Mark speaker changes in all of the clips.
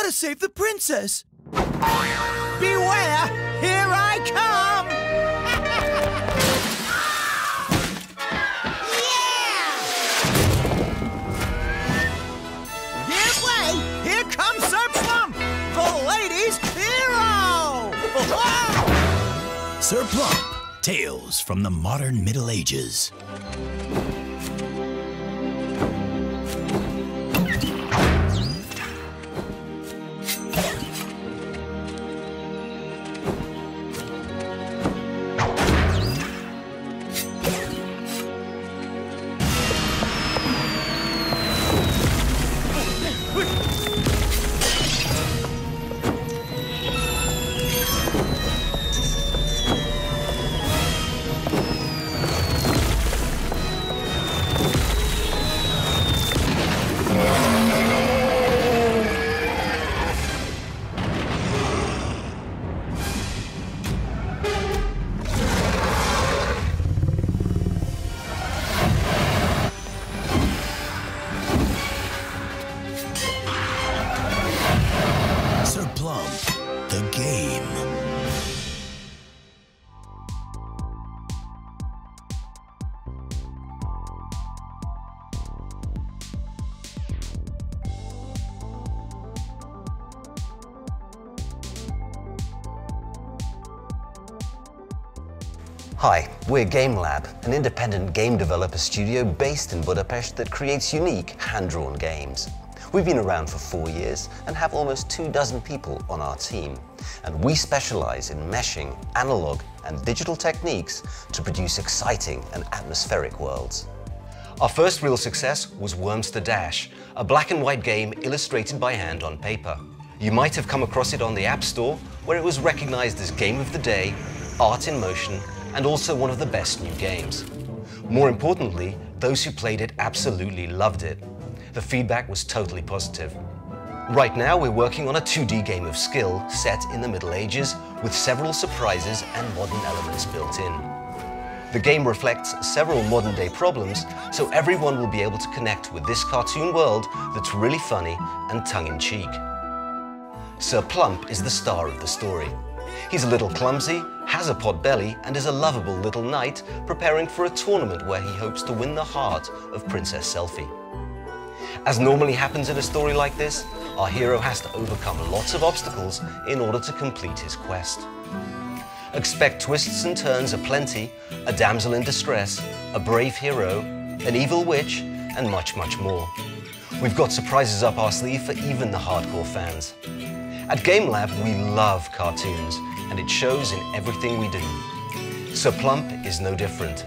Speaker 1: gotta save the princess.
Speaker 2: Beware! Here I come! Yeah! Give way! Here comes Sir Plump, the ladies' hero!
Speaker 1: Sir Plump, Tales from the Modern Middle Ages. The game.
Speaker 3: Hi, we're GameLab, an independent game developer studio based in Budapest that creates unique, hand-drawn games. We've been around for 4 years and have almost 24 people on our team. And we specialize in meshing analog and digital techniques to produce exciting and atmospheric worlds. Our first real success was Worms to Dash, a black and white game illustrated by hand on paper. You might have come across it on the App Store, where it was recognized as Game of the Day, Art in Motion, and also one of the best new games. More importantly, those who played it absolutely loved it. The feedback was totally positive. Right now, we're working on a 2D game of skill set in the Middle Ages with several surprises and modern elements built in. The game reflects several modern-day problems, so everyone will be able to connect with this cartoon world that's really funny and tongue-in-cheek. Sir Plump is the star of the story. He's a little clumsy, has a pot belly, and is a lovable little knight preparing for a tournament where he hopes to win the heart of Princess Selfie. As normally happens in a story like this, our hero has to overcome lots of obstacles in order to complete his quest. Expect twists and turns aplenty, a damsel in distress, a brave hero, an evil witch, and much, much more. We've got surprises up our sleeve for even the hardcore fans. At GameLab, we love cartoons, and it shows in everything we do. Sir Plump is no different.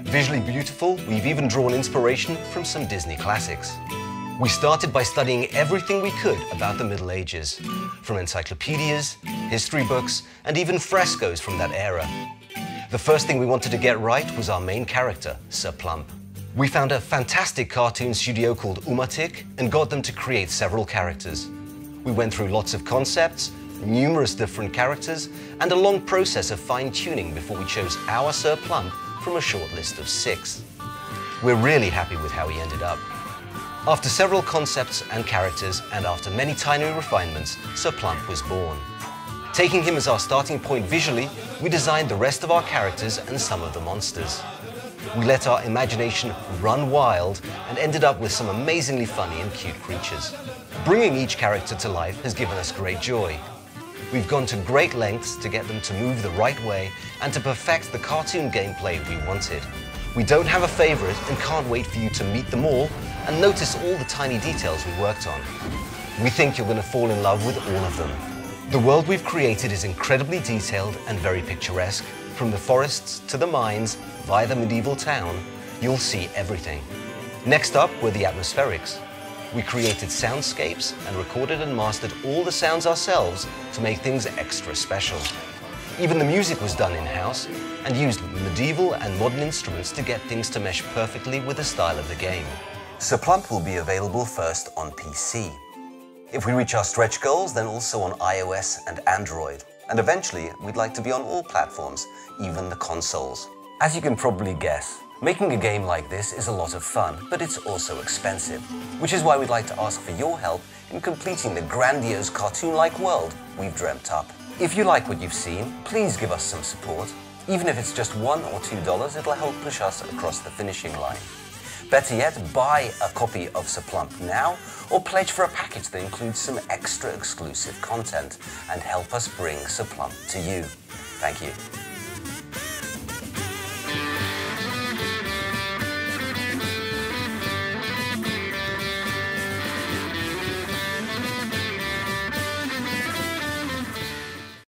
Speaker 3: Visually beautiful, we've even drawn inspiration from some Disney classics. We started by studying everything we could about the Middle Ages, from encyclopedias, history books, and even frescoes from that era. The first thing we wanted to get right was our main character, Sir Plump. We found a fantastic cartoon studio called Umatic and got them to create several characters. We went through lots of concepts, numerous different characters, and a long process of fine-tuning before we chose our Sir Plump from a short list of 6. We're really happy with how he ended up. After several concepts and characters, and after many tiny refinements, Sir Plump was born. Taking him as our starting point visually, we designed the rest of our characters and some of the monsters. We let our imagination run wild and ended up with some amazingly funny and cute creatures. Bringing each character to life has given us great joy. We've gone to great lengths to get them to move the right way and to perfect the cartoon gameplay we wanted. We don't have a favorite and can't wait for you to meet them all and notice all the tiny details we worked on. We think you're going to fall in love with all of them. The world we've created is incredibly detailed and very picturesque. From the forests to the mines, via the medieval town, you'll see everything. Next up were the atmospherics. We created soundscapes and recorded and mastered all the sounds ourselves to make things extra special. Even the music was done in-house and used medieval and modern instruments to get things to mesh perfectly with the style of the game. Sir Plump will be available first on PC. If we reach our stretch goals, then also on iOS and Android. And eventually, we'd like to be on all platforms, even the consoles. As you can probably guess, Making a game like this is a lot of fun, but it's also expensive, which is why we'd like to ask for your help in completing the grandiose cartoon-like world we've dreamt up. If you like what you've seen, please give us some support. Even if it's just $1 or $2, it'll help push us across the finishing line. Better yet, buy a copy of Sir Plump now, or pledge for a package that includes some extra exclusive content and help us bring Sir Plump to you. Thank you.